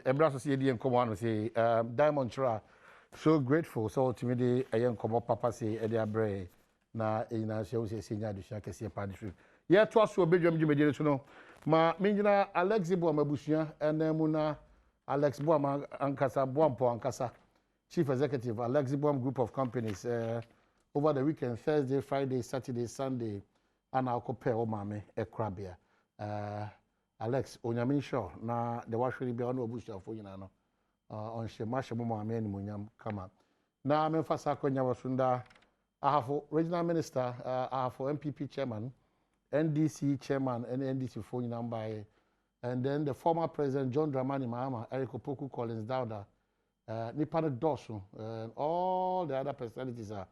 Ebraso see the encomo say Diamond Chura so grateful so ultimately a young como papa say e dey abre na ina she say senior adusua kese pa district. Yeah to aso Badwam Dwumadi so no ma menjina Alex Boam abusua enemu na Alex Boam ankasa Boampo ankasa Chief Executive Alex Boam Group of Companies over the weekend Thursday, Friday, Saturday, Sunday and I'll compare o mame ekrabia. Alex onyame sure na the washiri be on abusua fo nyina no on she ma shemo mame animonyam kama na me fasa akonya wasunda ahafo regional minister ahafo MPP chairman NDC chairman and NDC fo nyina mbae and then the former president John Dramani Mahama Eric Opoku Collins Dauda nipa no doso and all the other personalities are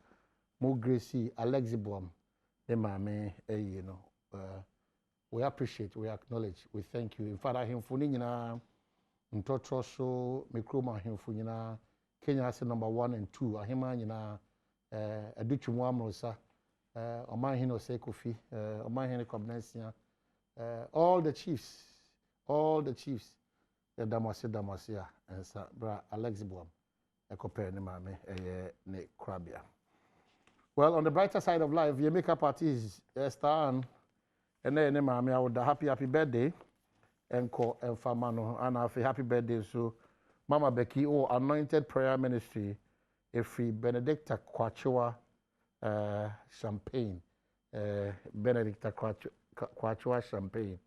Mo Gracie Alex Boam the mame you know we appreciate, we acknowledge, we thank you. In fact, I himfo ni nyina ntotro so mekroma himfo nyina Kenya as number 1 and 2. Ahima nyina aduchumwa amrosa oman hino Sekofi, oman hino Kobnansia, all the chiefs, the damasia and sa bra Alex Boam ekope ni mame ne krabia. Well, on the brighter side of life, your makeup artist Stan and then mama I would happy birthday and call and famano and happy birthday so Mama Becky anointed prayer ministry free Benedicta Kwachoa champagne Benedicta Kwachoa champagne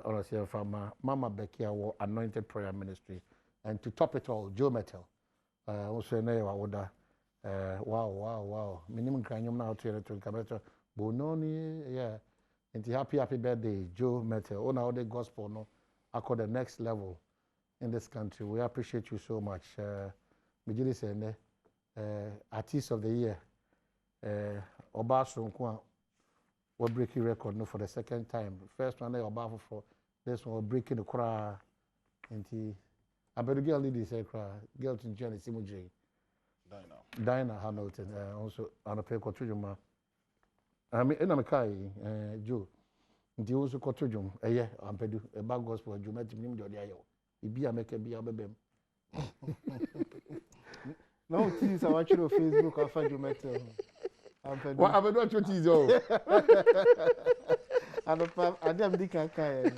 on a farmer Mama Becky anointed prayer ministry and to top it all Joe Metal also would wow minimum cranium now to Cabeto Bononi yeah. And happy birthday, Joe Metal. On our gospel, no, I call the next level in this country. We appreciate you so much. Mijili say, artist of the year, Obaso Nkwa, we're breaking record no for the second time. First one, Obaso for this one, we're breaking the cry. And I better girl lead this cry. Girl to Jenny Simujay. Dinah Hamilton. Also, on a pay contribution. I mean, in America, Joe, the also cottojum, ampedu, a bag gospel, you met him, you be a make a be a baby. No, tease, I watch your Facebook, I'll find you met him. What have I done to tease you? I damn dick and kai.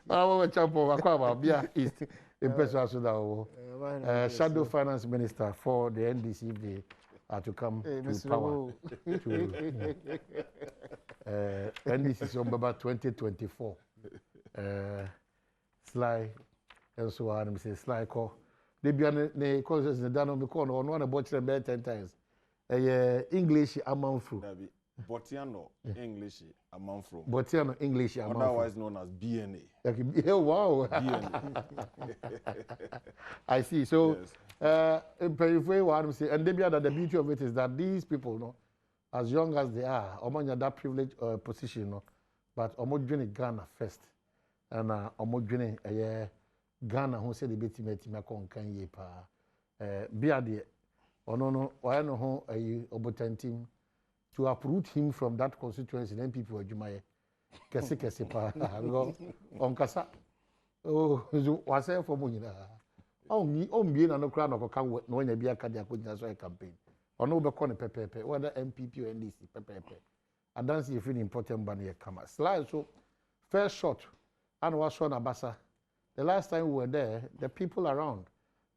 I want to jump over Aquaba, Bia East, in Pessoa, Shadow Finance Minister for the NDC if they are to come to power. NDC is on about 2024. Sly, and so on, say Sly call. They be on the courses in the down on the corner, on one about them 10 times. English amount through. Botiano English amount from. Botiano English amount. Otherwise known as BNA. Yeah, wow. BNA. I see. So, and the beauty of it is that these people, no, as young as they are, among that privileged position, no, but almost joining Ghana first, and almost joining Ghana who said the beti me kon kan ye pa. Biade, no, why no ho obotantim. To uproot him from that constituency, then people were Jumaye. Kese pa on kasa. Oh, was there for money? Oh, me, being no crown of a can no one be a cardiac campaign. Or no becon pepe, whether MPP or NDC pepe. I don't see if any important banner come. Slide so first shot and was on Abasa. The last time we were there, the people around,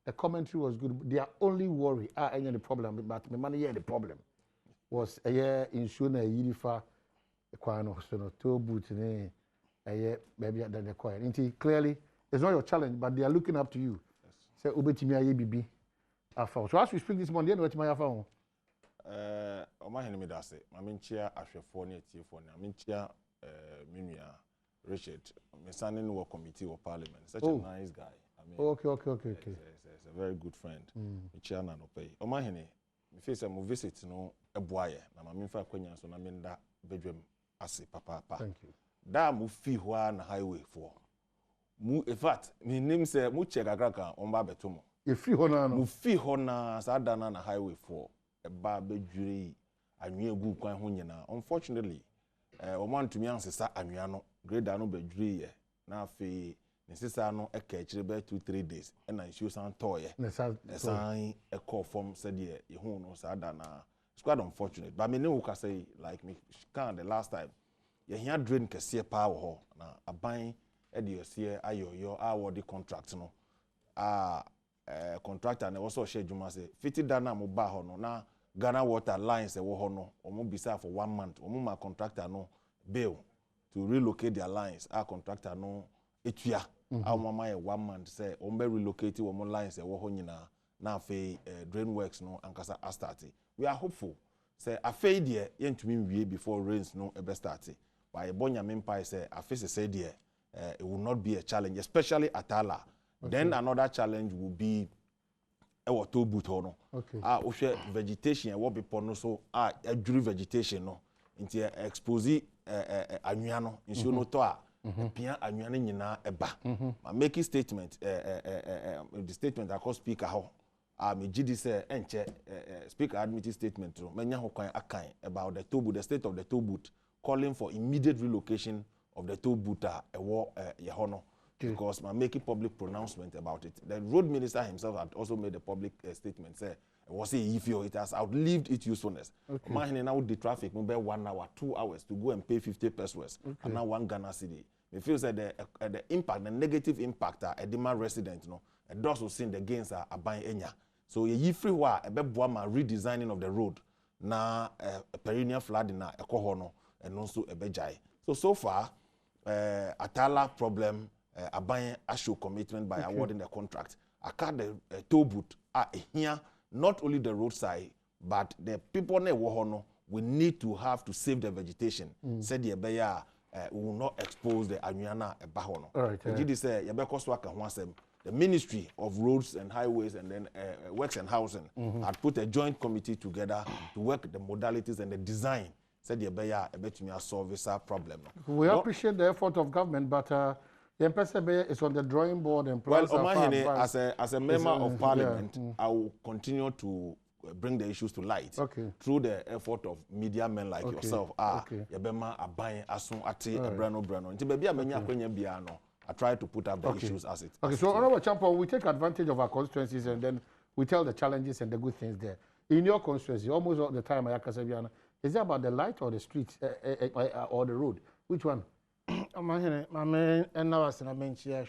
the commentary was good. Their only worry, any the problem, but my money the problem. Was a year in Shuna Yidifa, a quano, so two boots in a year, maybe at the choir. Clearly, it's not your challenge, but they are looking up to you. Say, Ubetimia Yibi. So, as we speak this morning, what my phone? My enemy does it. I mean, chair, after 4 years, I mean, chair, Mimia, Richard, my son in the committee of parliament. Such a nice guy. I mean, okay. He's a very good friend. Chair, no pay. My enemy. Face a visit no a boy, na my fa kwanya so na menda Badwam ase papa. Thank you. Da mu fi ho na highway for. Mu in fact, me name say mu check agraka on ba betomo. You fi ho na no. Mu fi ho na sa da na highway for e ba bedwiri anwe egu kwan ho nyina. Unfortunately, o man to me ansesa anwea no grade no bedwiri ye na afi Nesisa no catch be 2-3 days and I show some toy. Sign a call from said ye who knows Adana. It's quite unfortunate. But I mean, can say like me can the last time. You hear drain can see power ho na a buying edio see ayo award the contract no. Contractor and also share Juma say 50 dana mo ba ho no na Ghana Water Lines e wo ho no omo bisa for 1 month omo ma contractor no bill to relocate their lines our contractor no etua our mama 1 month say omo be relocate omo lines e wo ho nyina na afei drain works no ankasa start. We are hopeful say afei there yentumi wie before rains no ebe start by bonya mempai say afei say there it will not be a challenge especially at Atala. Then another challenge will be our toe boot no. Okay. Vegetation what be no so aduru vegetation no. Inti expose anwia no nsuo no to a pia anwia no nyina eba. Make statement the statement I call speaker how me gidi say enche speaker admit statement no menya ho kwan akan about the toe boot the state of the toe boot calling for immediate relocation of the toe boot ye ho no. Because making public pronouncement about it. The road minister himself had also made a public statement. Say, was it has outlived its usefulness. Imagine now the traffic maybe 1 hour, 2 hours to go and pay 50 pesos, and now 1 Ghana city. It feels that the impact, the negative impact, a demand resident, no, and those who seen the gains are buying enya. So ye free wa a Badwam redesigning of the road na a perennial flooding na a kohono and also a bejai. So far, Atala problem. Abayan show commitment by awarding the contract. I cut the toll booth here, not only the roadside, but the people ne wohono we need to have to save the vegetation. Said the beya we will not expose the anyana bahono. The Ministry of Roads and Highways and then Works and Housing had put a joint committee together to work the modalities and the design. Said the beya a bit me solve this problem. We appreciate the effort of government, but the Mpensenpensenmu is on the drawing board and plans as a member of parliament, I will continue to bring the issues to light through the effort of media men like yourself. Yabema abayin asun ati brano. Nti baby amenya kwenya bia no. I try to put up the issues as it. Okay, so Honorable Champo, we take advantage of our constituencies and then we tell the challenges and the good things there. In your constituency, almost all the time, is it about the light or the street or the road? Which one? My and I was in a mention.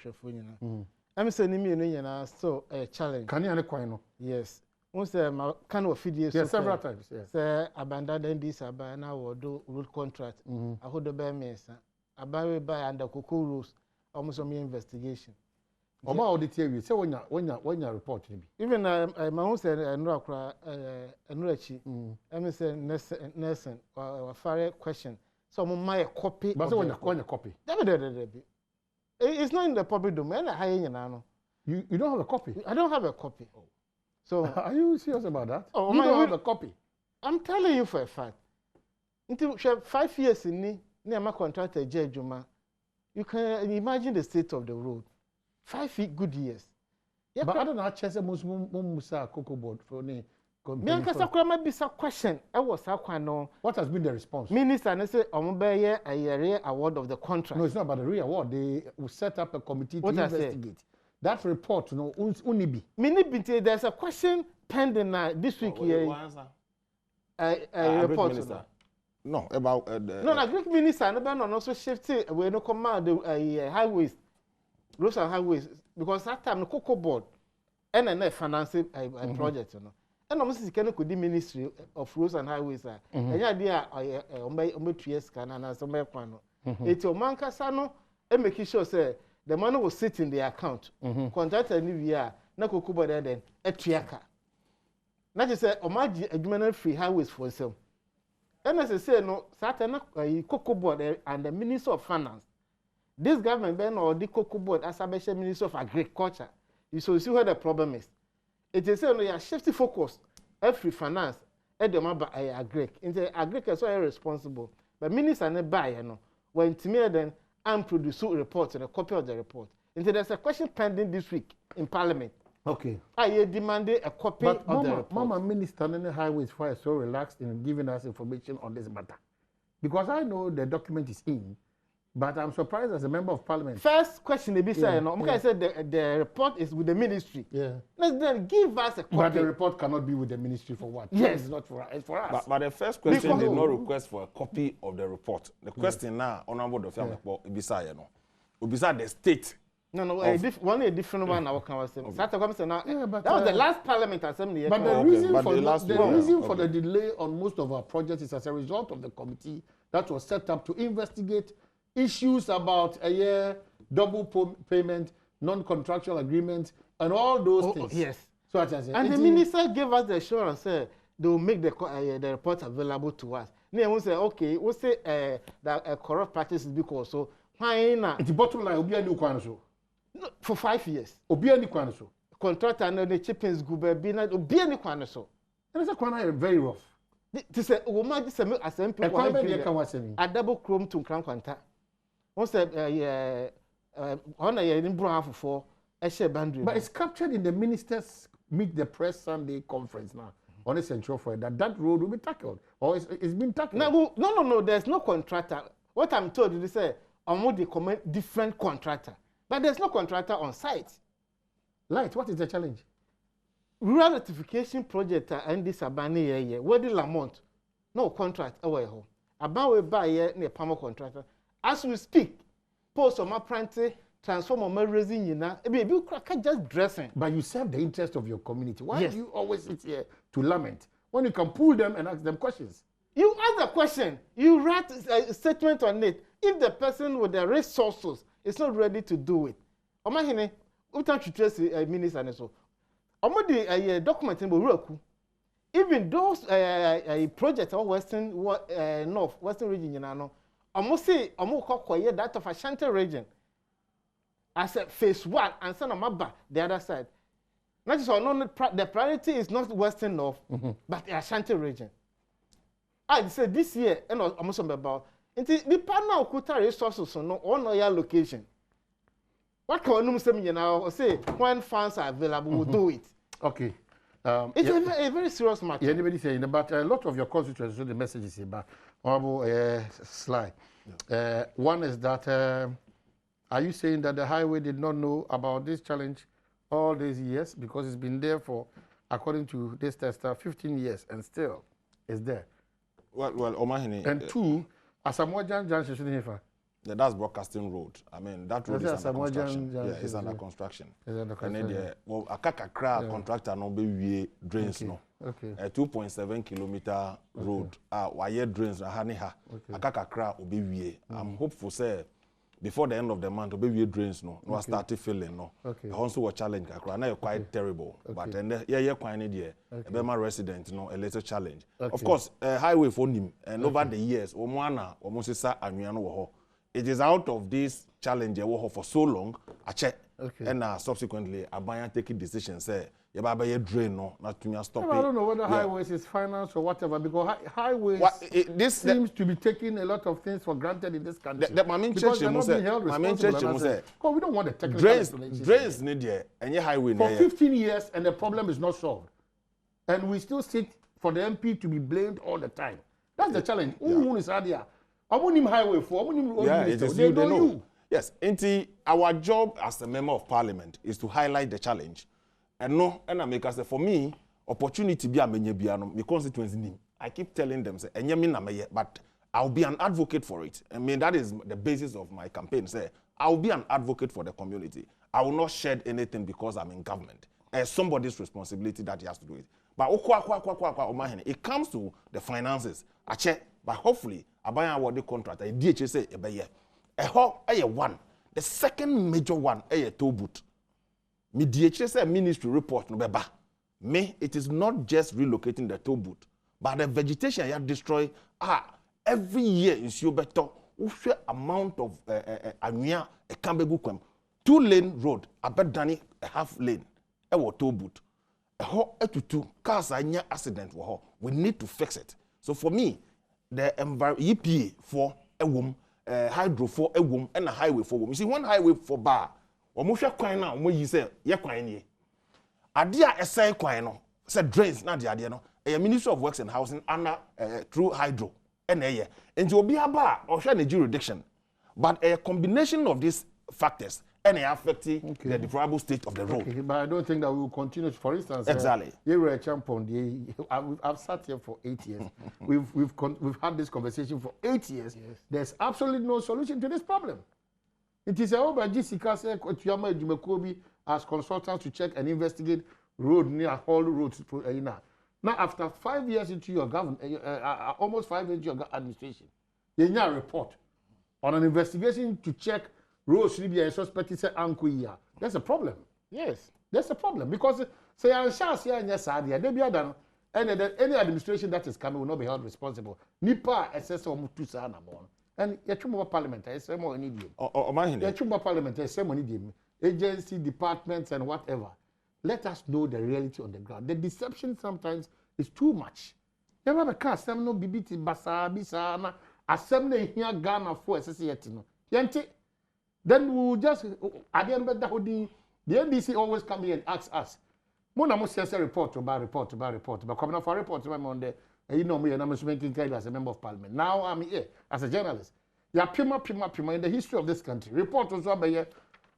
I'm saying, me, so a challenge. Can you understand? Yes. Once my kind of video. Yes, several times. Yes. Say, abandon this, abandon our do road contract. I hold the bear mesa. About by under cocoa rules, almost on me investigation. About the theory, say when you report to me. Even my own said, and Rockra, and Rechi, Emerson, Nelson, or a fire question. So my copy. But when you call your copy, it's not in the public domain. You don't have a copy. I don't have a copy. So are you serious about that? Oh, you don't have a copy. I'm telling you for a fact. Until 5 years in me, near my contractor Juma, you can imagine the state of the road. 5 good years. Yeah, but I don't know. Chese musa cocoa board for me. Might be some question. I was what has been the response? Minister, and I say, a rare award of the contract. No, it's not about the re-award. They will set up a committee to investigate. That report, unibi. There's a question pending this week here. A report. No, about no, Greek minister, and also shifting we no command the highways, roads and highways, because that time the cocoa board and financing a project, And almost could the Ministry of Roads and Highways. And idea, 2 years can and some equano. It's your mancasano, and making sure, say, the money will sit in the account. Contract a new year, no cucuba then, a triaca. Not just say, Omaji, a human free highways for some. And as I say, no, Satan, a cocoa board and the Minister of Finance. This government, Ben, or the cocoa board, as a Minister of Agriculture. You see where the problem is. It is saying you are shifting focus every finance at the maba agric. Into agric is so irresponsible. But minister ne buy when to me then and produce a report and a copy of the report. Into there's a question pending this week in Parliament. Okay. I demanded a copy of the report. Mama Minister and the Highways Fire so relaxed in giving us information on this matter. Because I know the document is in. But I'm surprised as a member of parliament. First question they be saying, no, said the report is with the ministry. Yeah. Let's then give us a copy. But the report cannot be with the ministry for what? Yes. It's not for us. It's for us. But the first question did not request for a copy of the report. The question now, Honorable Dr. Ibisa, Ibisa the state. No, a different one. Our conversation. That was the last Parliament Assembly. But the reason for the delay on most of our projects is as a result of the committee that was set up to investigate issues about a year, double payment, non-contractual agreements, and all those things. Yes. So and the minister gave us the assurance they will make the report available to us. Then we say, okay, we say that corrupt practices because so why not? The bottom line will be a new so. No, for 5 years. Obi any kwan so. Contractor and the chippings go be na obi any kwan so. And it's a kwan very rough. This say o ma this me asem people a double chrome to kran kwanta. Won say on a in bro half for a share boundary. But it's captured in the ministers meet the press Sunday conference now. On a central for that road will be tackled or it's been tackled. No, there's no contractor. What I'm told is say they comment different contractor. But there's no contractor on site. Light, what is the challenge? Rural Electrification Project and this Abani here. Where the Lamont? No contract away home. About we buy here near Palmer contractor. As we speak, post on my print transform my raising you now. Baby, you can't just dressing. But you serve the interest of your community. Why do you always sit here to lament when you can pull them and ask them questions? You ask the question. You write a statement on it. If the person with the resources is not ready to do it. Omahine, we can't trace a minister and so. Omodi a document in Buruku. Even those projects or western north western region, you know, almost say that of Ashanti region. I said phase 1 and send Maba the other side. Not just the priority is not western north, but the Ashanti region. I said this year and almost about. The partner okuta resources on your location. What can you say now? Say when funds are available, we'll do it. Okay. It's a very serious matter. Yeah, anybody saying, but a lot of your constituents, so the message is about honorable slide. One is that are you saying that the highway did not know about this challenge all these years because it's been there for, according to this tester, 15 years and still is there? Well, Omahini. And two. Asamoah Junction, that's Broadcasting Road. I mean, that road is under construction. Yeah, it's under construction. And then a Kakakra contractor no be drains no. Okay. A 2.7 kilometer road. Wire drains na haniha. A Kakakra will be I'm hopeful say before the end of the month will be drains no. No start filling no. Okay. Also a challenge kakra. Now quite terrible. But then quite there. A Bema resident no a little challenge. Of course, highway for him and over the years, Omwana almost sa anuano wo. It is out of this challenge for so long, and subsequently, Abaya taking decisions say, "Yababa drain no, not to stop it." I don't know whether highways is finance or whatever because highways seems to be taking a lot of things for granted in this country. My main church must say, we don't want the technical drains need there, and your highway for 15 years, and the problem is not solved, and we still sit for the MP to be blamed all the time. That's the challenge. Who is here? Highway for it is you, they know. Yes, our job as a member of parliament is to highlight the challenge. And no, and I make us say for me, opportunity be a menyebiano, the constituency name. I keep telling them, say, but I'll be an advocate for it. I mean, that is the basis of my campaign. Say, I'll be an advocate for the community. I will not shed anything because I'm in government. It's somebody's responsibility that he has to do it. But it comes to the finances. But hopefully, Abaya award the contract. DHA say one. The second major one a toll booth. Me DHA say ministry report no beba. Me it is not just relocating the toll booth, but the vegetation you destroy. Every year in Siobeto, share amount of anua a Kambegu kwem 2-lane road. Abedani a half lane. Toll booth. Two cars anya accident. We need to fix it. So for me. The EPA for a woman, hydro for a woman, and a highway for woman. You see, one highway for bar. Or Musha Quina, when you say, Yaquine. Adia essay Quino, said drains, not the idea, a Ministry of Works and Housing, and through hydro, and a year. And you'll be a bar or share the jurisdiction. But a combination of these factors and affecting the deplorable state of the road. Okay, but I don't think that we will continue. For instance, Exactly. You were a champion. I've sat here for 8 years. We've had this conversation for 8 years. Yes. There's absolutely no solution to this problem. It is over Jessica said as consultants to check and investigate road near all roads. Now, after 5 years into your government, almost 5 years into your administration, you need a report on an investigation to check roads should be a suspect. Say Ankuya. That's a problem. Yes. That's a problem because say Ansha say Sadia, they be done, and any administration that is coming will not be held responsible. Nipa assessor mutu sa na bon. And yachumba parliament, I say more need. Yachumba parliament, I say money them. Agency, departments, and whatever. Let us know the reality on the ground. The deception sometimes is too much. You have a car, some no bibiti basa bisana, assembly here Ghana for SSC no. Yente. Then we will just at the end of the NDC always come here and ask us. Mona must say report about. But coming off a report on the you know me and I'm making as a member of parliament. Now I'm here as a journalist. Yeah, pima in the history of this country. Report was over here.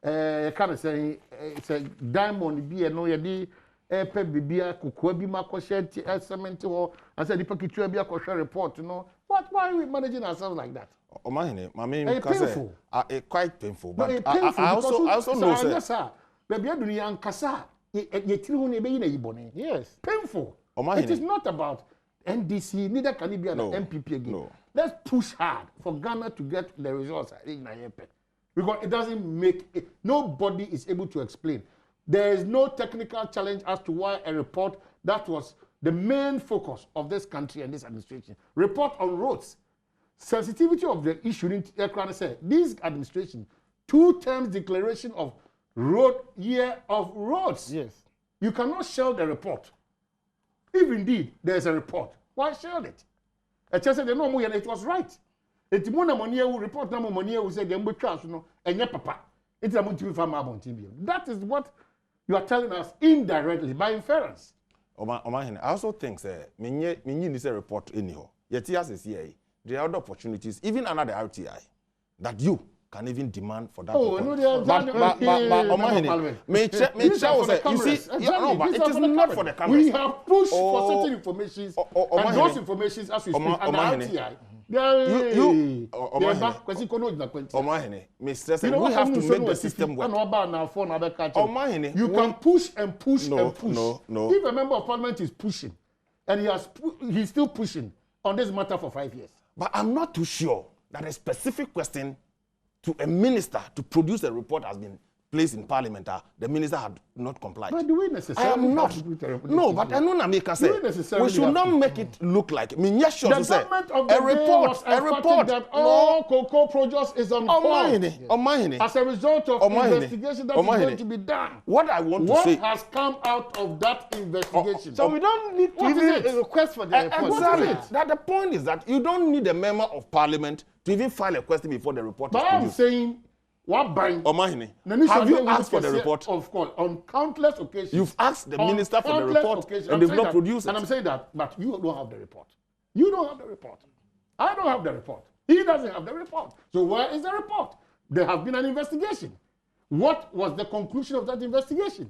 Kind of saying it's a diamond be a no yadi pe bibia kukua bi makoshe cement or and said the pakitua bi akoshe report, you know. Why are we managing ourselves like that? Painful. Quite painful. But painful I also know, sir. Yes. Painful. It is not about NDC, neither can it be an MPP again. No. Let's push hard for Ghana to get the results. Because it doesn't make it, nobody is able to explain. There is no technical challenge as to why a report that was the main focus of this country and this administration. Report on roads. Sensitivity of the issue, this administration, 2 terms declaration of year of roads. Yes. You cannot shelve the report. If indeed there is a report, why shelve it? It just said it was right. It's more money will report no money will say the ambulance no and papa. It's a money from our That is what you are telling us indirectly by inference. I also think that me this report anyhow. Yet yes is here. There are other opportunities, even under the RTI, that you can even demand for that. Oh, no, you see, but it is not for the cameras. We have pushed for certain information, and those information as we speak, and the RTI. We have to make the system work. You can push and push and push. No. If a member of parliament is pushing, and he's still pushing on this matter for 5 years. But I'm not too sure that a specific question to a minister to produce a report has been placed in parliament. The minister had not complied. But do we necessarily? I am not. No, but I know Namika said we should not make it look like. I mean, yes, sure. The government of the report that all cocoa produce is on hold as a result of investigation that is going to be done. What I want to say, what has come out of that investigation? So we don't need to even request for the report. Exactly. That the point is that you don't need a member of parliament to even file a question before the report is produced. I'm saying. What buying? Have you asked for the report? Of course, on countless occasions. You've asked the minister for the report and they've not produced it. And I'm saying that, but you don't have the report. You don't have the report. I don't have the report. He doesn't have the report. So where is the report? There has been an investigation. What was the conclusion of that investigation?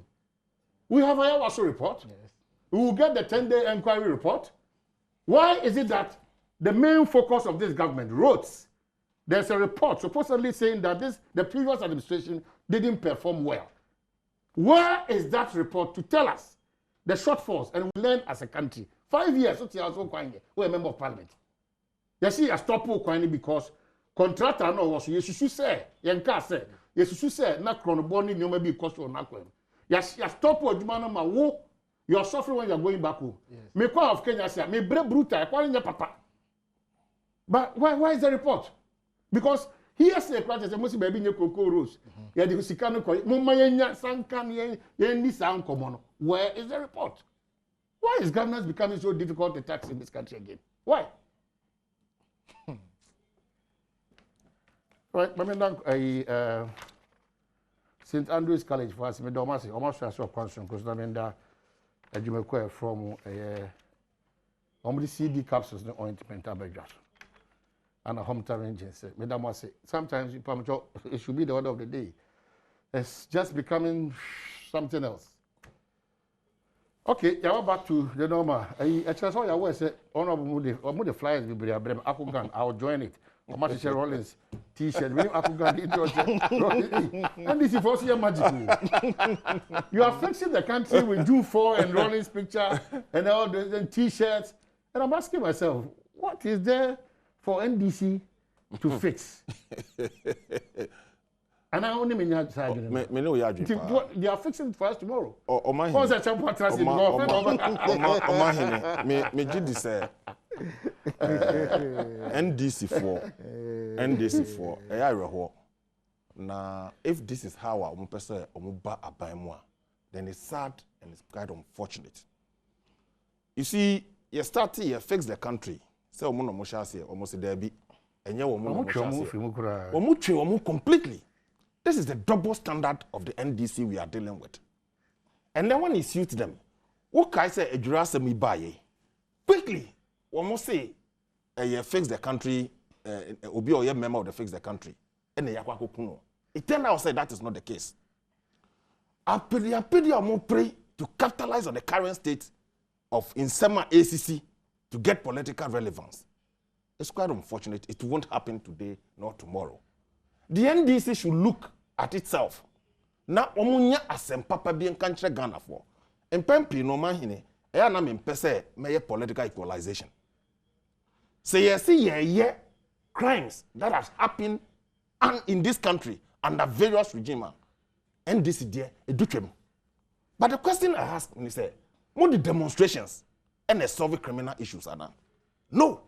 We have a Ayawaso report. Yes. We will get the 10-day inquiry report. Why is it that the main focus of this government, roads, there's a report supposedly saying that the previous administration didn't perform well. Where is that report to tell us the shortfalls and we learn as a country? 5 years, we're a member of parliament. You see, I stopped because contractor no was you should say, na chronoboni no maybe cost or not. Yes, stop what you're suffering when you're going back home. Me call of Kenya say, me brutal, calling your papa. But why is the report? Because here say practice must be new cocoa rose. Yeah, the Sikano call Mumaya Sankan Yendi Sound Common. Where is the report? Why is governance becoming so difficult to tax in this country again? Why? Right, St. Andrew's College for us, Domasi, almost as a question, because I mean that you may from a CD capsules, the ointment, and a home ranges. Madam was sometimes it should be the order of the day. It's just becoming something else. Okay, yeah, back to the normal. I just saw your words. Honorable the flyers will be Akugan. I'll join it. Commercial Rollins T-shirt. We Akugan and this is for your magic. You are fixing the country with June 4 and Rollins picture and all the T-shirts. And I'm asking myself, what is there for NDC to fix? And I only mean that side. They are fixing it for us tomorrow. Oh my. What's that chapter trust in me did this NDC4 now if this is how our person omuba abaimwa, then it's sad and it's quite unfortunate. You see, you start to fix the country. Say omo no shase almost there be enye omo completely. This is the double standard of the NDC we are dealing with. And then when it suits them, what can I say a jurasemi baye? Quickly, almost say fix the country, obi or member of the fix the country. And it turned out say that is not the case. I pray to capitalize on the current state of Insema ACC to get political relevance. It's quite unfortunate. It won't happen today nor tomorrow. The NDC should look at itself. Na omunya asem papa bi enkantre Ghana for. Empempi no mahine, e na mempese meye political equalization. Say ye crimes that has happened in this country under various regimes. NDC there edutwem. But the question I ask when say, what the demonstrations and the solve criminal issues are now? No.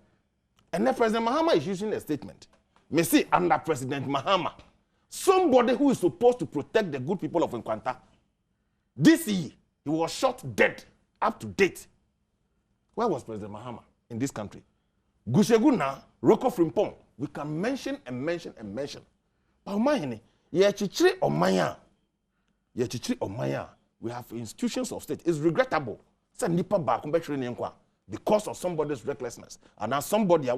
And then President Mahama is using a statement. Me see under President Mahama, somebody who is supposed to protect the good people of Nkwanta, this year, he was shot dead up to date. Where was President Mahama in this country? Gusheguna, Roko Frimpong, we can mention and mention and mention. But ye omaya, we have institutions of state. It's regrettable. Because of somebody's recklessness. And now somebody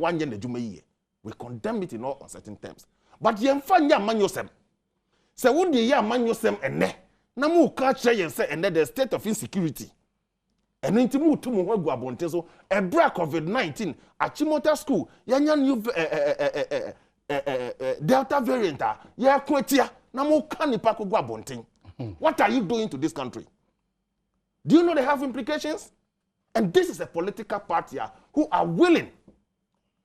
we condemn it in all uncertain terms. But yemfanya manyosem. Se wudi ya manyosem ene. Na mu ka che say ene the state of insecurity. Ene nti mu tumu ho gu abonte so ebra COVID-19 Achimota school yanya new Delta variant ya kwetia na mu ka nipa ko gu abonte. What are you doing to this country? Do you know they have implications? And this is a political party who are willing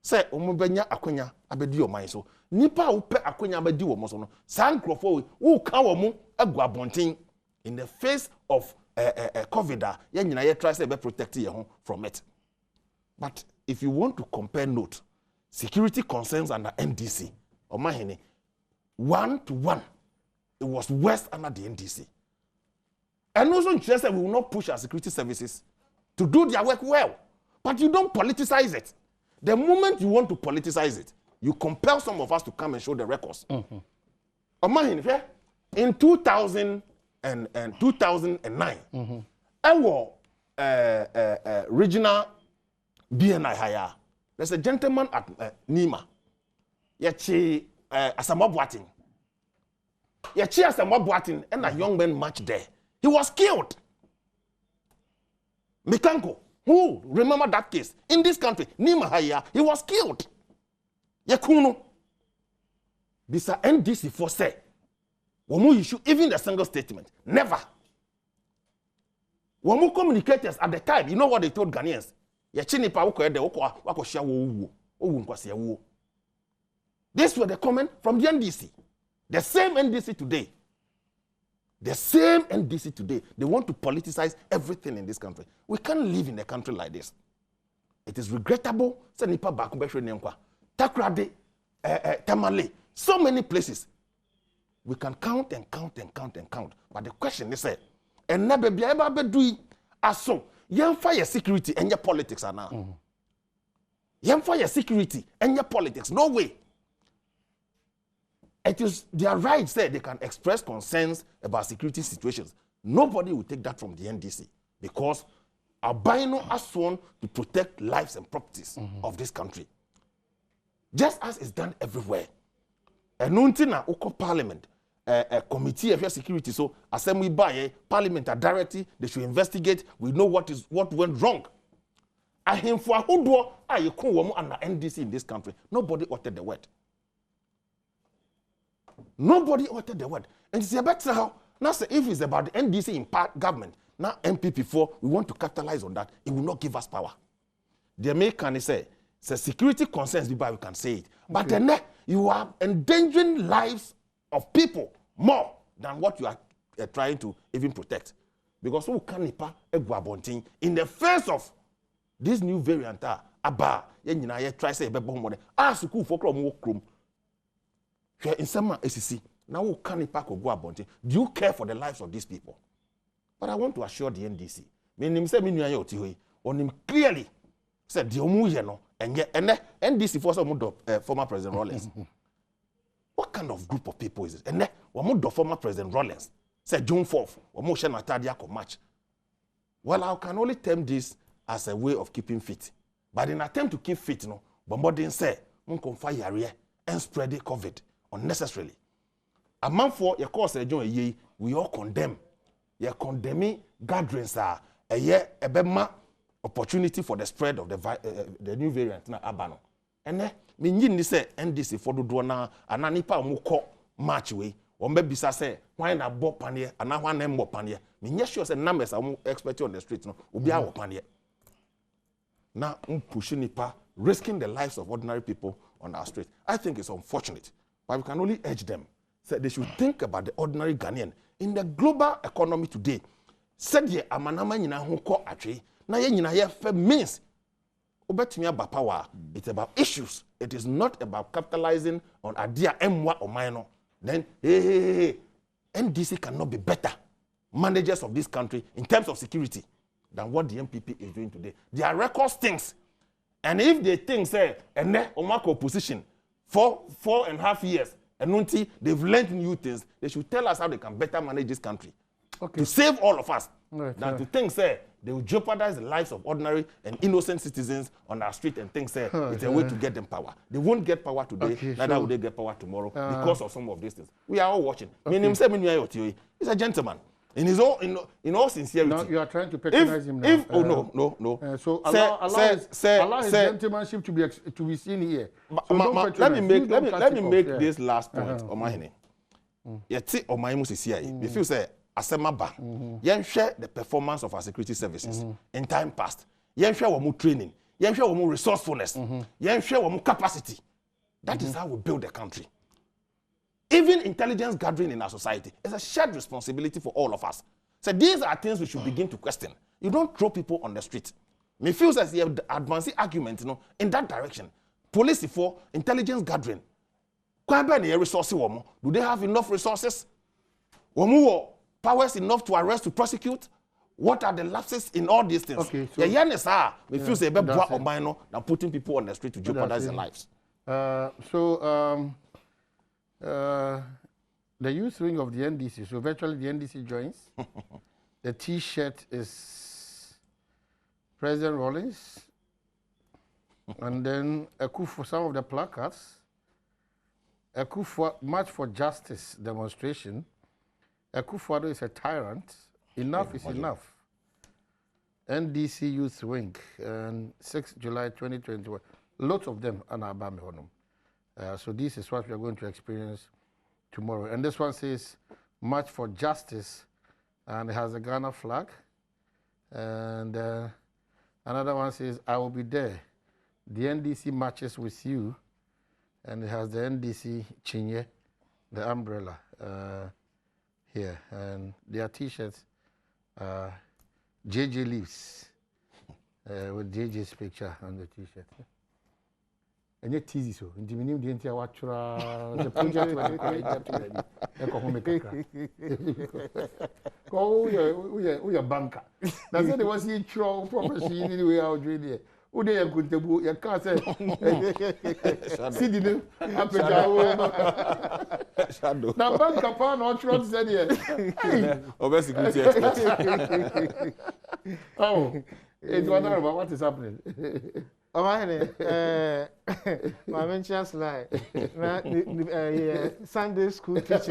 say omubenya akwenya abedi oman so nipa upe akwenya abedi wo mo so no san crofo wo ka wo mu agu abonten in the face of COVID ya nyina ye try say be protect ye home from it. But if you want to compare note security concerns under NDC omahene 1-to-1 it was worse under the NDC. And also we will not push our security services to do their work well. But you don't politicize it. The moment you want to politicize it, you compel some of us to come and show the records. In 2009, our regional BNI hire, there's a gentleman at Nima. Yachi Asamoah Boateng. Yachi Asamoah Boateng and a young man marched there. He was killed. Mikanko, who remember that case in this country, Nima Haya, he was killed. Yakuno. Bisa NDC for say, Wamu issue even a single statement. Never. Wamu communicators at the time, you know what they told Ghanaians? Yachinipa wako de wako shia wo. These were the comment from the NDC. The same NDC today. The same NDC today, they want to politicize everything in this country. We can't live in a country like this. It is regrettable. Takrade, Tamale, so many places. We can count and count and count and count. But the question is, and never be able to do it as so. You fire security and your politics are now. You fire security and your politics. No way. It is their right say they can express concerns about security situations. Nobody will take that from the NDC because albino has sworn to protect lives and properties of this country. just as it's done everywhere. Enuntina oko parliament, a committee of security. So assembly by parliament are directly, they should investigate. We know what went wrong. I him for who do I come and NDC in this country. Nobody uttered the word. Nobody uttered the word. And it's about how now say if it's about the NDC in government, now MPP4, we want to capitalize on that. It will not give us power. The American say security concerns, we can say it. But then you are endangering lives of people more than what you are trying to even protect. Because who can in the face of this new variant, try say school for in some SEC. Now who can do you care for the lives of these people? But I want to assure the NDC. On him clearly said the Omuyeno and NDC for some former President Rollins. What kind of group of people is it? And then former President Rollins said June 4th, or motion Atadia match. Well, I can only term this as a way of keeping fit. But in attempt to keep fit, Bombardin say, fire and spread the COVID unnecessarily. A month for your course, we all condemn. You're condemning gatherings are a year a bema opportunity for the spread of the new variant na abano. And then me say NDC for the dwana ananipa muko march way. Or maybe say why na bo panye and now one more panye. Me sure say numbers are expected on the streets no ubi our panye. Now pushing nipa risking the lives of ordinary people on our street. I think it's unfortunate, but we can only urge them. Say they should think about the ordinary Ghanaian. In the global economy today, said ye amanama nyina ho ko atwe na ye nyina ye fe means obetumi aba power. It's about issues. It is not about capitalizing on idea emwa or minor. Then hey, NDC cannot be better managers of this country in terms of security than what the MPP is doing today. Their record stinks. And if they think say and omako opposition 4.5 years and until they've learned new things, they should tell us how they can better manage this country. Okay. To save all of us. Right, than to think, say, they will jeopardize the lives of ordinary and innocent citizens on our street and think, say, it's a way to get them power. They won't get power today, neither will they get power tomorrow because of some of these things. We are all watching. Okay. He's a gentleman. In his own, in all sincerity. Now you are trying to patronize him now. No. So allow his gentlemanship to be seen here. So let me make this last point. Omahine. Yeti Omaimu Sisi. If you say Asemaba, yen share the performance of our security services in time past. Yen share wamu training. Yen share wamu resourcefulness. Yen share wamu capacity. That is how we build the country. Even intelligence gathering in our society is a shared responsibility for all of us. So these are things we should begin to question. You don't throw people on the street. Me feels as you have advancing argument, in that direction. Police for intelligence gathering. Do they have enough resources? Powers enough to arrest, to prosecute? What are the lapses in all these things? Okay, so me feels a better than putting people on the street to jeopardize their lives. The youth wing of the NDC, so virtually the NDC joins. The T-shirt is President Rollins. And then a coup for some of the placards. A coup for March for Justice demonstration. A coup for is a tyrant. Enough is enough. NDC Youth Wing, and 6 July 2021. Lots of them are Abame Honum. So this is what we are going to experience tomorrow. And this one says March for Justice, and it has a Ghana flag. And another one says, I will be there. The NDC marches with you. And it has the NDC chinye, the umbrella here. And their T-shirts, JJ Leaves, with JJ's picture on the T-shirt. And yet easy so. In the minimum, the entire the project who your banker. That's what they was in true property anyway out there. Who they are good to do? You can't say. See the shadow. Now banker pan or trust said here. Obviously, oh, it's wondering about what is happening. My mention slide. Sunday school teachers.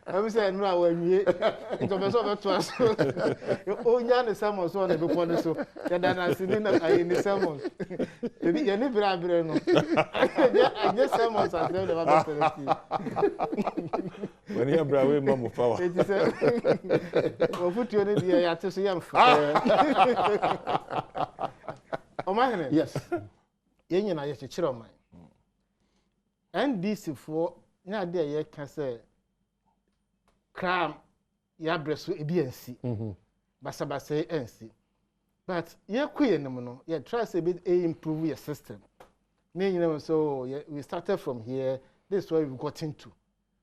I'm saying no when you it was over to us. Oh, yeah, someone saw the before so then I see in the sermons. You never have no. I just sermons at the about when you bring away mom power. It is a put you in the air to see him. Yes. Yen na ye chechiro man. NDC for na dey ye can say crime ya breso ebi ansi. Basabasa ansi. But ye kuyenim no, ye try say be improve your system. So we started from here. This is where we got into.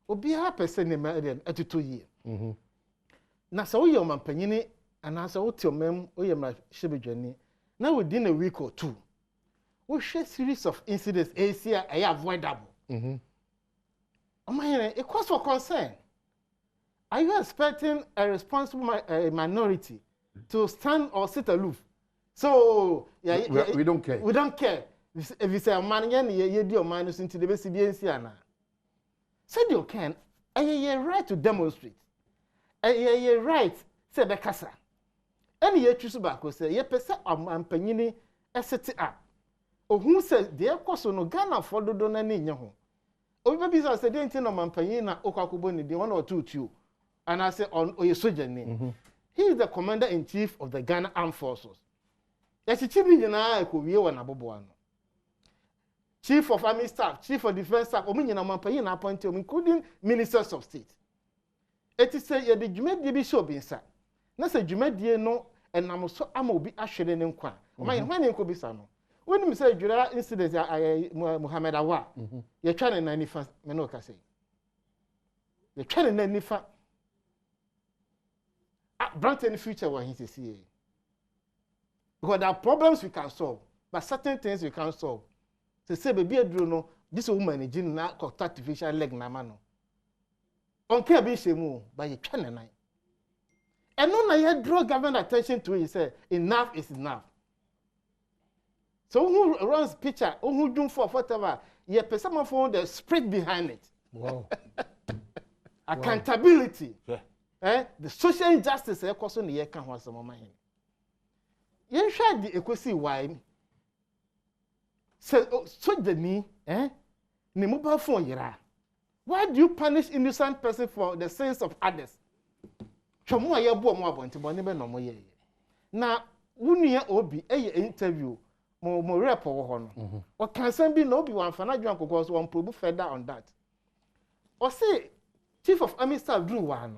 Obi a person in my 2 years. Na so we your mampanyini and as o ti omem o ye ma shebedwani. Now within a week or two, we share series of incidents are avoidable. A cause for concern. Are you expecting a responsible minority to stand or sit aloof? So we don't care. We don't care. If you say a man, you do minus into the BCBNC. Said you can. You right to demonstrate. You right. Say Bekasa. Any ye choose back will say, ye pesa ampanyini set up. O who says, dear Cosso no Ghana for the donor in your home. O maybe I said, didn't know Mampanyina Okakuboni, the 1 or 2 2. And I say, on your soldier name. He is the commander in chief of the Ghana Armed Forces. Yes, it's in I could be one abobuano. Chief of Army Staff, Chief of Defense Staff, Ominion Mampanyina appointed, including ministers of state. It is say, the Jumet be so being said. Na say dwumadie no enam so ama obi ahwere ne nkwa when you could be sano when me say dwura incident Muhammad Awa ye twa ne nanifa me no ka say ye twa ne nanifa Brandon future what he say because there are problems we can solve but certain things we can't solve say baby aduro no this woman e gin na artificial leg na ma no onke bi shemu but ye twa ne nan. And no, I draw government attention to it. He said, enough is enough. So who runs picture, who do for whatever, you have someone for the spirit behind it. Wow. Accountability. Yeah. The social injustice, of course, on the year can have some money. You share the equity why. So the knee, the mobile phone, why do you punish innocent person for the sins of others? Chomo ya bo mo abonti bo ne be no mo ye na wunu obi interview mo rep wo ho no o kan san bi na obi wan fa na dwan kokko so wan probe further on that o say chief of army staff drew one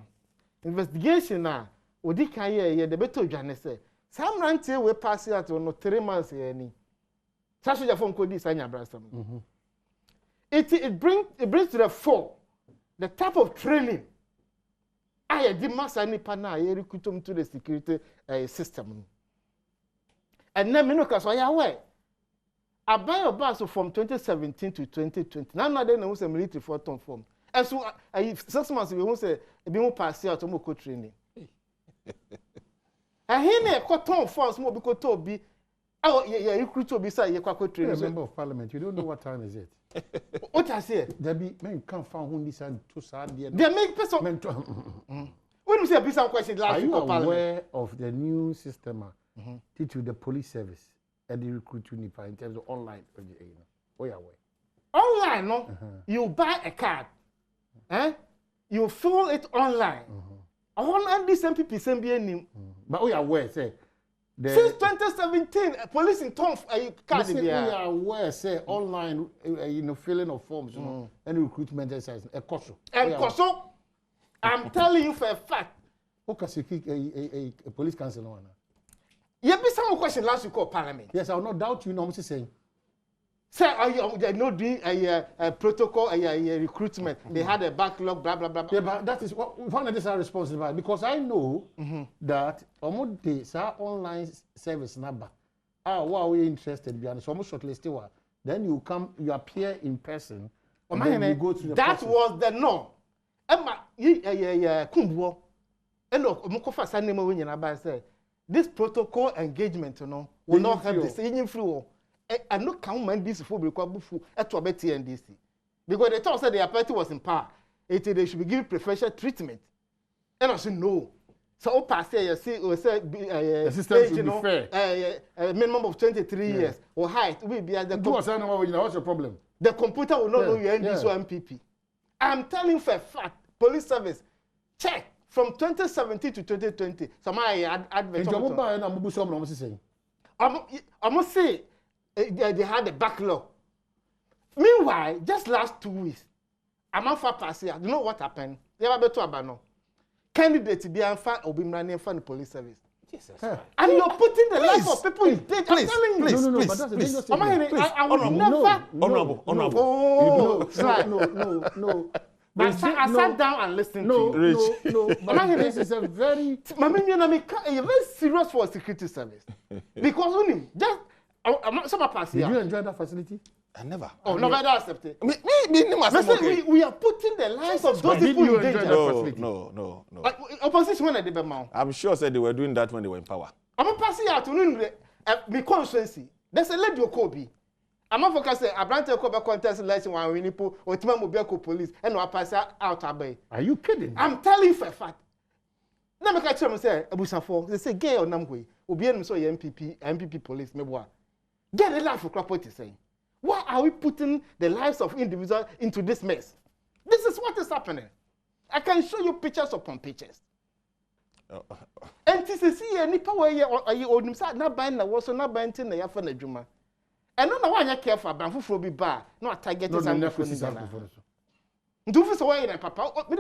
investigation na odi kan ye de beto dwane say sam rantie we pass out no 3 months ye ni sa soja phone ko di sanya brasam it brings to the fore the type of training I did master nipa na recruit to the security system. And then Minoka so ya way. I buy a bus from 2017 to 2020. Now then was a military for ton form. And so 6 months we won't say be more pass out to more training. And he ne cotton force more because to be recruit to be say you training. Member of Parliament, you don't know what time is it. What I say? There be men can't find who this and to sad. They make person. When we say a some question last are you week aware of the new system teach you the police service and the recruit unipa in terms of online? Oh yeah, online, no? You buy a card, you fill it online. I want these MPP send me a name. But we are aware, say. Since 2017, police in town card. We are aware, say online, filling of forms, and recruitment exercise. A cost. I'm telling you for a fact. Okay, so a police council no one. You be some question last week of Parliament. Yes, I will not doubt you. No, I'm saying. Say, are you not doing a protocol, a recruitment? They had a backlog, blah blah blah. Yeah, but that is one of these are responsible because I know that almost this online service number. What are we interested in? So almost shortlisted. Then you appear in person. And then you go to the that process. Was the norm. Emma, kumbuo. Eno omukofa sanemo we nyina ba say this protocol engagement, will not help the singing through. And no count this for Bufu at TNDC. Because they thought that the party was in power. They should be given preferential treatment. And I said, no. So, pass here, the system should be fair. A minimum of 23 years or height will be at the what's your problem? The computer will not know your NDC or MPP. I'm telling you for a fact, police service, check from 2017 to 2020. Somebody advertised. I must say, they had a backlog. Meanwhile, just last 2 weeks, I'm on for pass here. You know what happened? They have a better candidate to be on fire or be running for the police service. Jesus. And you're putting the life of people in danger. I'm telling you. No, but that's a dangerous thing. I will never. Honorable. No. I sat down and listened to you. No. But this is a very... You're very serious for a security service. Because just... Did you enjoy that facility? I never. Oh, no, I don't accept it. We are putting the lives of those people in danger. No. Opposition when they were I'm sure said they were doing that when they were in power. I'm passing out to my constituency. There's a lady Okobi. I'm not focusing. I brought a couple contest election when we need to or Timamobeko police and I pass out away. Are you kidding? I'm telling you for a fact. Now I catch them say Abusafo. They say gay or Namwe. Obi enu so MPP police meboa. Get a life for crap what you saying. Why are we putting the lives of individuals into this mess? This is what is happening. I can show you pictures upon pictures. NTCC any power you old himself not buying the was not buying tin na yafa na dwuma. And no one you care for banfu for be bar no target is and for do for so na papa me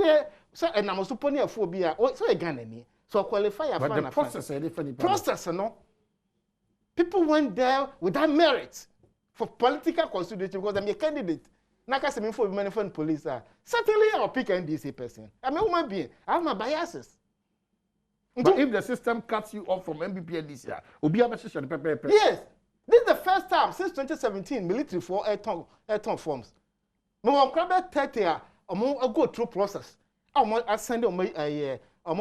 say and am so pony afobia so e Ghana ni so qualify but the process is different process no people went there without merit for political consideration because I'm a candidate. Naka se me for women for police certainly I'll pick NDC person. I'm a human being. I have my biases. But if the system cuts you off from MPP this year, will be a position paper. Yes. This is the first time since 2017 military for airton forms. Me won crab 30 go through process. I send them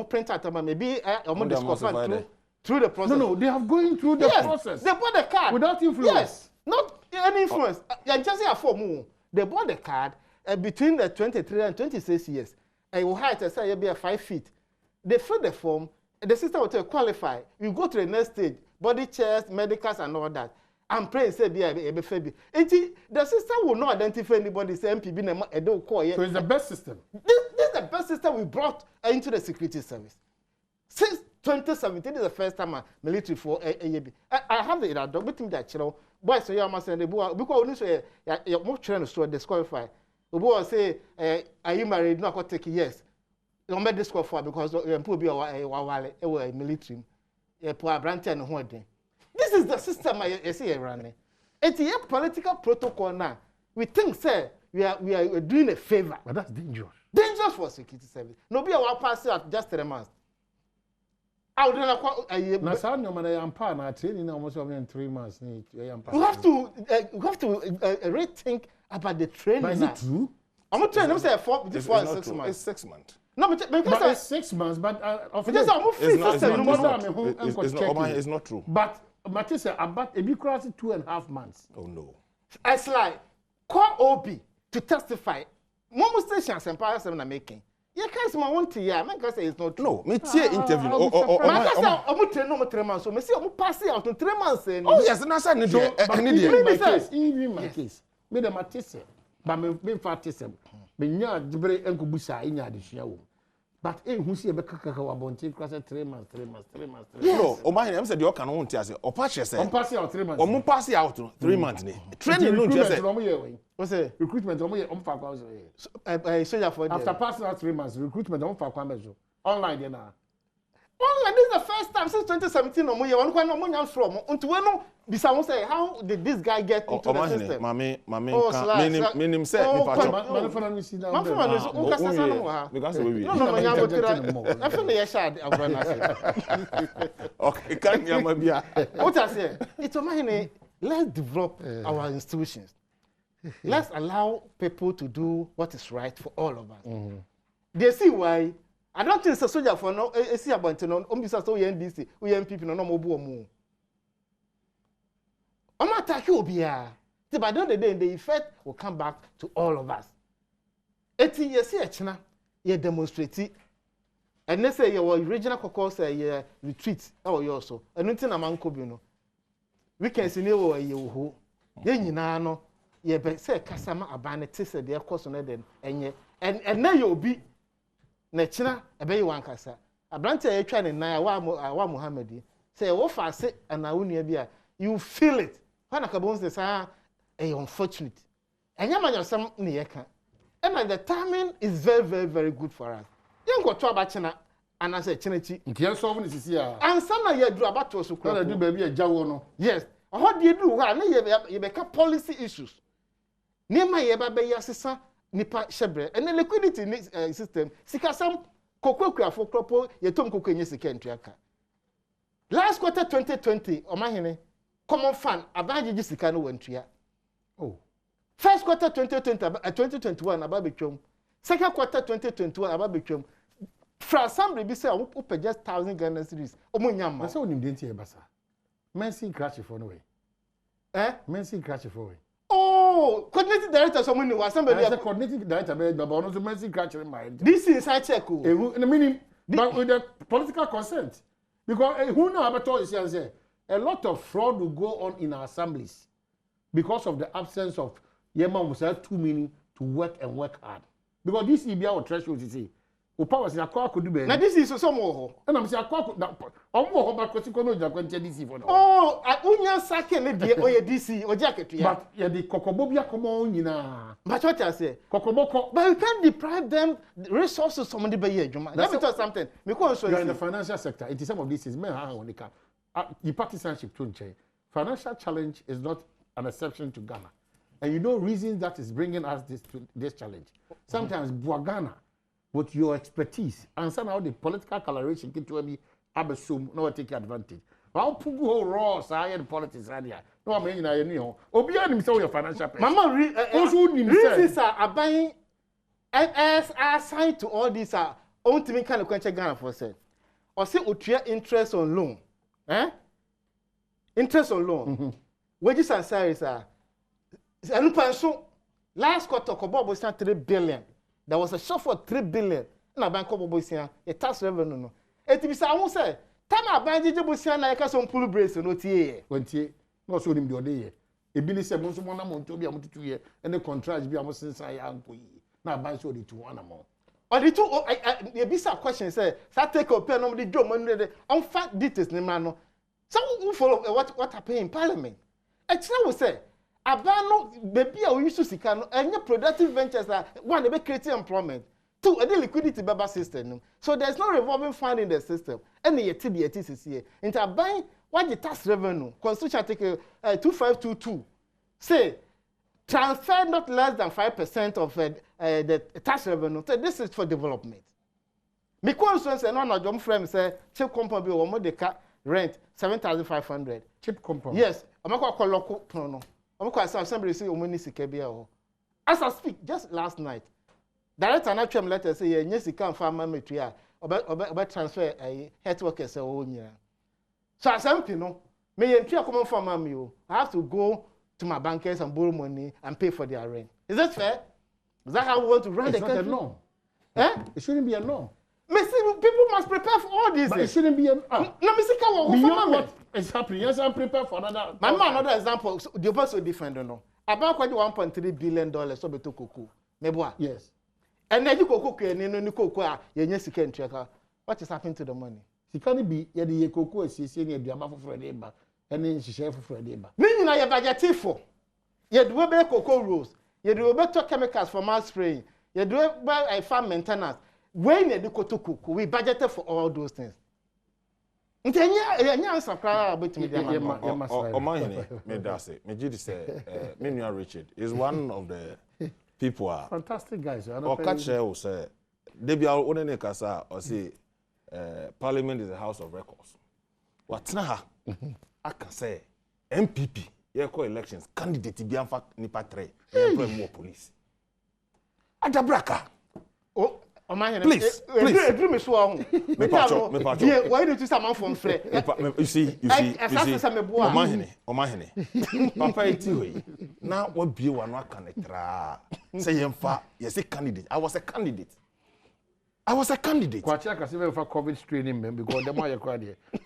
print out maybe discourse through the process. No, they have going through the process. They bought the card without influence. Yes, not any influence. Just here for more. They bought the card between the 23 and 26 years. I will height say be 5 feet. They fill the form. The system will qualify. You go to the next stage. Body checks, medicals, and all that. And pray say be a baby. The system will not identify anybody say MPB and don't call yet. So it's the best system. This is the best system we brought into the security service. Since 2017 is the first time military for AAB. I have the Adom between that channel. Boys so you must say the boy because only say you more trying to store disqualify. The boy say are you married? No, I take yes. You make disqualify because you put be a military. You put a branch and hold them. This is the system I see running. It's a political protocol now. We think say we are doing a favor. But that's dangerous. Dangerous for security service. Nobody will pass out just 3 months. I would now sound no matter I'm na training almost in 3 months. You have to rethink about the training. But is it true? I'm not training. I'm saying 6 months. It's 6 months. No, but it's 6 months. But it's not true. But Matisse, about a big cross 2.5 months. Oh no. It's like call OB to testify. More stations and powers I'm making. You can't say I want to hear. Man, say it's not true. No, me see interview. I'm 3 months. So me see I'm passing out in 3 months. Oh yes, na say need even my case. Me the Matisse, but me Matisse. Me nya dibre enkubusa inya adesua wo. But who see a bekaka wa bontin cross 3 months. No, o man am say the can won tia say o pa che say. On pass out 3 months. O mo pass out 3 months ni. Training no tia say. What's it? Recruitment on fa kwa so. After passing out 3 months, recruitment on fa kwa mezo. Online there now. Online, this is the first time since 2017 no more one no more from. Unto we no bisa won say how did this guy get into the system? Mami menim say me pa cho. Man for no see now. Man for no so o kasa no ha. Because we. No ya botira. I feel the shade abrana. Okay, can you mabia. What I say? It's a man. Let's develop our institutions. Let's allow people to do what is right for all of us. They see why I don't think it's a soldier for no see about no ombisa so NDC NPP no mo bu omu I'm attacking obia the by the end of the day the effect will come back to all of us 18 years here china you demonstrate and they say your regional caucus say retreat oh you also and nothing am anko bi no we can see no ye wo ye nyina no ye be say kasama abane te say the course no den enye and na ye obi na china ebe yi wan kasa abrante ye twa ne nan wa Muhammad say wo fa se ana wonu bi a you feel it when akabon say say unfortunate enya manyasam ne ye ka and the timing is very very very good for us yen go to abachina ana say chinechi ntia solve ne sisi a ansa na ye duru abato so kura na du ba bi e jawo no yes ho de duru ha na ye be ka policy issues ni ma ye ba be yasesa nipa shebre and the liquidity system sikasam kokokua for kropo ye tom kokonye sika ntuaka last quarter 2020 omahene common fund abajiji sika no wantua oh first quarter 2021 ababetwom second quarter 2021 ababetwom fra assembly bi say o just 1000 Ghana cedis omunyam ma say onim de ntie basa Mercy crash for no way Mercy crash for way oh coordinating director someone was somebody as a coordinating director but also Mercy crash in mind this is I check in the meaning but with the political consent because who know about all this say a lot of fraud will go on in our assemblies because of the absence of Yema was too many to work and work hard. Because this EBA or threshold you see, o power say akwa could do be. Now this is so more. And I'm say akwa could omo ba ko ti ko no ja kwante DC for now. Oh, unya sake ne de oye DC o jacket ya. But yeah the kokobo bia komo nyina. But what I say? Kokoboko. But you can't deprive them resources somebody by here, Juma. Let me tell you something. Because you're in the financial sector. It is some of these things men have on the cap. The partisanship to change. Financial challenge is not an exception to Ghana. And you know reasons that is bringing us this challenge. Sometimes Ghana, with your expertise, and somehow the political coloration can to me abasum no take advantage. How people raw science politics area. No I mean I know. Obi anim say your financial person. Mama reasons are buying as assigned to all these are ultimate kind of question Ghana for say. Or say otua interest on loan. Interest on loan. Wages and salaries are last quarter Kobo was 3 billion. There was a short for 3 billion. Na bank Kobo was a tax revenue no. It be say I won say time abanji Bosia na yaka some pull brace no tie. Wentie no so nim de ode e bi ni se mo so mo na mo nto bi am tutu ye and the contract bi am sensan ya anko yi. Na ban so de 2 anamo. Or the two e be say question say start take up no the job man dey on fact details ni man no. So who follow what happened in parliament? Actually we say abano baby a we used to sika no any productive ventures that one they be creating employment, two a liquidity baba system. So there's no revolving fund in the system. Any yet be here. Into buying what the tax revenue constitution article 2522 say transfer not less than 5% of the tax revenue. So this is for development. Because say no na jom frame say cheap compound be one more the rent 7,500 cheap compound. Yes, amako koloko no. Somebody say as I speak, just last night, director and actual letter say yes, you can't find my material or transfer a health worker. So as something, no, may you come from mommy. I have to go to my bankers and borrow money and pay for their rent. Is that fair? Is that how we want to run the country? No. It shouldn't be a no. People must prepare for all this. But it shouldn't be a let me see what is happening. Yes, I'm prepared for another. Another example. The opposite so different, no. About $1.3 billion so beto cocoa. Meboa. Yes. And then you cocoa no cocoa you what is happening to the money? It can't be the cocoa is near the amount for a neighbor and then she share for a neighbor. Meaning I have budgeted for. You do cocoa rules. You do better chemicals for mass spraying. You do a farm maintenance. When you do cocoa, we budgeted for all those things. Richard is one of the people. Fantastic guys. Or catcher will say, they be our own kasa or say, Parliament is a house of records. What's now? I can say, MPP, elections, candidate be in fact nipa 3, more police. Adabraka. Oh. Please. Me so Me pacho. Why do you say man from free? You see. Omahene. Papa eti we. Na what be one wa kanekra. Say yemfa, yes a candidate. I was a candidate. Kwachi aka say for COVID screening because them are your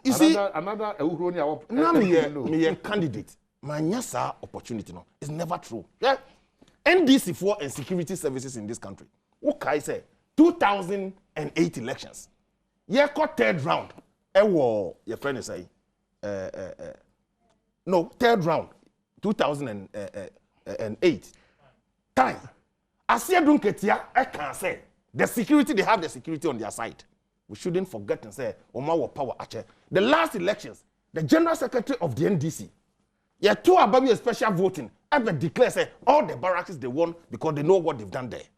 You see another ehuro ni now me a candidate. My nyasa opportunity no is never true. Yeah. NDC for and security services in this country. What can I say? 2008 elections. Yeah, got third round. Your friend is saying, no, third round, 2008. Time. I see a dunketia, I can say, the security, they have the security on their side. We shouldn't forget and say, Oma power actually. The last elections, the general secretary of the NDC, yeah, two about a special voting, ever declare say all the barracks they won because they know what they've done there.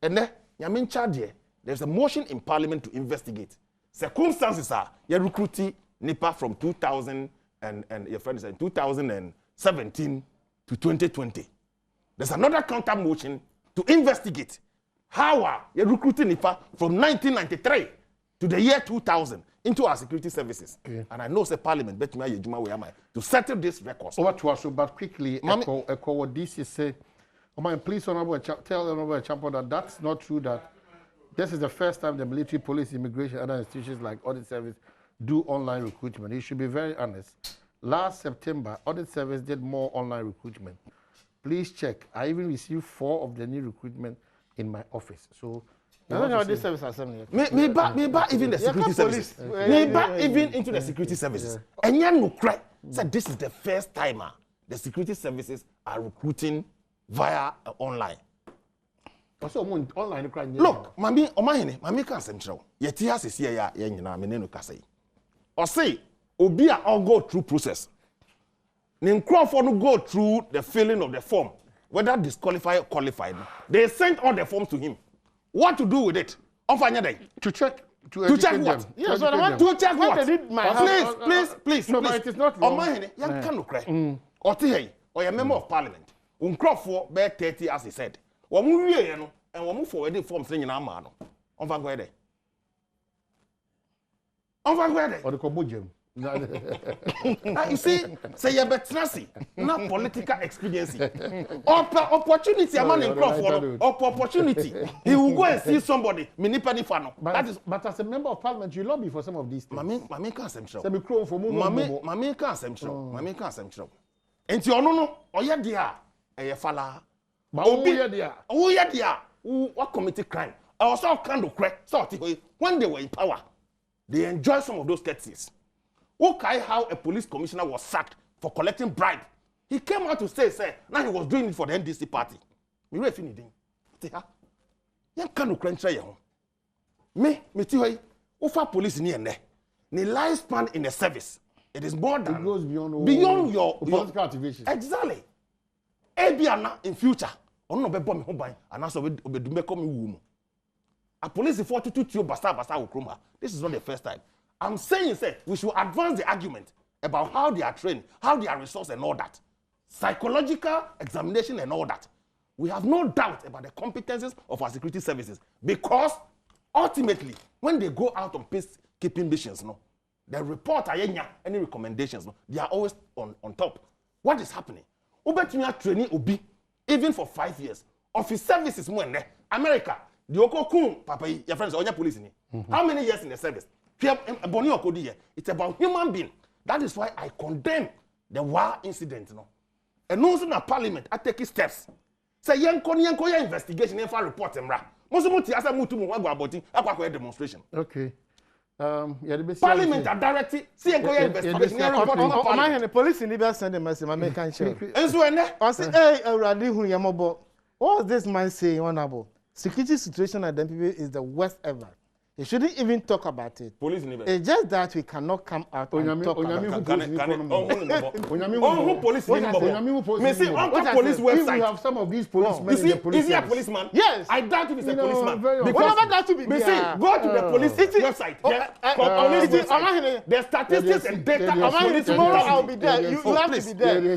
And then, in charge, there's a motion in parliament to investigate. Circumstances are, you're recruiting NIPA from 2000 and your friend said 2017 to 2020. There's another counter motion to investigate how you're recruiting NIPA from 1993 to the year 2000 into our security services. Okay. And I know the parliament, bet me to settle this record. Over to us, but quickly, echo what this is say. Please, Honorable, tell Honorable Champion that that's not true, that this is the first time the military, police, immigration, other institutions like Audit Service do online recruitment. You should be very honest. Last September, Audit Service did more online recruitment. Please check. I even received 4 of the new recruitment in my office. So, I don't know Audit Service assembly. Maybe even the security services. Maybe even into the security services. And you no cry. Said this is the first time the security services are recruiting via online. Also, online. Look, mami can central. Yet has a CIA menenu kase. Or say, Obia all go through process. Nin Crawford no go through the filling of the form, whether disqualified or qualified. They sent all the forms to him. What to do with it? To check. To check what? Yes, to check what? Please. No, but it is not wrong. You can't cry. Or a member of parliament. Crawford bear 30 as he said. When we and when we forward the forms in our man. On va go there. Or the Kobujim. You see, say you're better, not political experience. Opportunity, a man in Crawford, opportunity. He will go and see somebody, But as a member of parliament, you lobby for some of these things. Mami can't central. Mami can't central. And you know, dear, a fella. What committed crime? I also kind of crack, when they were in power, they enjoyed some of those cases. Okay, how a police commissioner was sacked for collecting bribe. He came out to say, now he was doing it for the NDC party. Me re fini din. You can't crunch ya. Me tiwe, ufa police ni ene. Ni lifespan in the service. It is more than. It goes beyond your political activation. Exactly. Ebiana in future. Ono be bomb me ho ban. Anaso obedume come wu mu. A police 42 basta okroma. This is not the first time. I'm saying, we should advance the argument about how they are trained, how they are resourced and all that. Psychological examination and all that. We have no doubt about the competences of our security services because ultimately, when they go out on peacekeeping missions, the report, any recommendations, they are always on top. What is happening? Ubetumi training Obi, even for 5 years. Office services, America, the Okokun, Papa, your friends, or your police. How many years in the service? It's about human being. That is why I condemn the war incident. And also in the parliament, I take steps. Say, yanko investigation, and report them. Most as I move to a demonstration. Okay. Parliament are directed. See, investigation. The police in Libya send a message. I make sure. And so, I say, hey, Yamobo, what does this man say, Honorable? Security situation at DMPP is the worst ever. You shouldn't even talk about it. Police in it's just that we cannot come out and talk about it. Police website. If we have some of these policemen in the police. Is he a policeman? Yes. I doubt if he's a policeman. Whatever that to be. Go to the police website. The statistics and data. Tomorrow I'll be there. You have to be there.